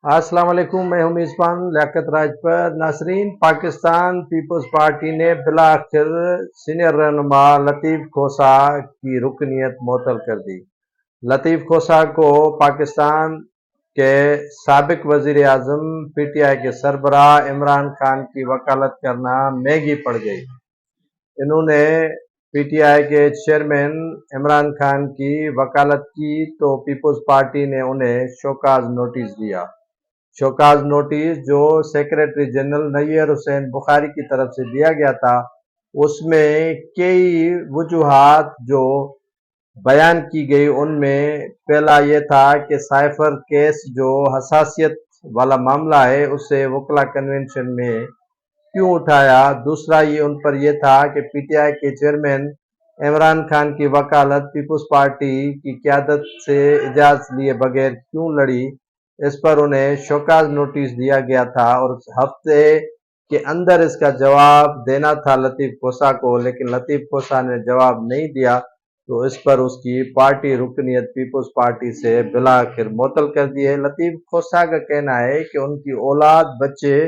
अस्सलाम वालेकुम, मैं हूं मेज़बान लियाकत राजपूत। नाजरीन, पाकिस्तान पीपल्स पार्टी ने बिलाखिर सीनियर रहनुमा लतीफ़ खोसा की रुकनीत मुअत्तल कर दी। लतीफ़ खोसा को पाकिस्तान के साबिक वज़ीर आज़म PTI के सरबराह इमरान खान की वकालत करना महंगी पड़ गई। इन्होंने PTI के चेयरमैन इमरान खान की वकालत की तो पीपल्स पार्टी ने उन्हें शोकाज नोटिस दिया। शोकाज नोटिस जो सेक्रेटरी जनरल नैयर हुसैन बुखारी की तरफ से दिया गया था, उसमें कई वजूहात जो बयान की गई, उनमें पहला ये था कि साइफर केस जो हसासियत वाला मामला है उसे वकला कन्वेंशन में क्यों उठाया। दूसरा ये उन पर यह था कि PTI के चेयरमैन इमरान खान की वकालत पीपल्स पार्टी की क़यादत से इजाज़त लिए बगैर क्यों लड़ी। इस पर उन्हें शोकाज नोटिस दिया गया था और उस हफ्ते के अंदर इसका जवाब देना था लतीफ़ खोसा को, लेकिन लतीफ़ खोसा ने जवाब नहीं दिया, तो इस पर उसकी पार्टी रुकनीत पीपल्स पार्टी से बिलाखिर मुअत्तल कर दी है। लतीफ़ खोसा का कहना है कि उनकी औलाद बच्चे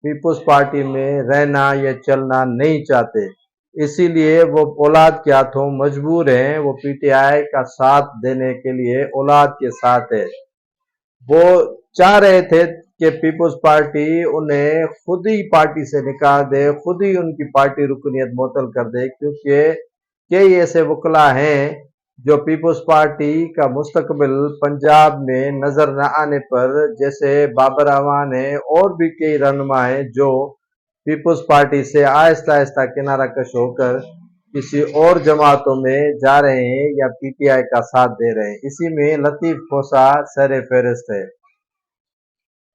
पीपल्स पार्टी में रहना या चलना नहीं चाहते, इसीलिए वो औलाद के हाथों मजबूर हैं। वो PTI का साथ देने के लिए औलाद के साथ है। वो चाह रहे थे कि पीपल्स पार्टी उन्हें खुद ही पार्टी से निकाल दे, खुद ही उनकी पार्टी रुकनीत मुअत्तल कर दे, क्योंकि कई ऐसे वकला हैं जो पीपल्स पार्टी का मुस्तकबिल पंजाब में नजर न आने पर, जैसे बाबर अवान है और भी कई रहनुमा हैं जो पीपल्स पार्टी से आहिस्ता आहिस्ता किनारा कश होकर किसी और जमातों में जा रहे हैं या PTI का साथ दे रहे हैं। इसी में लतीफ़ खोसा सर फहरिस्त है।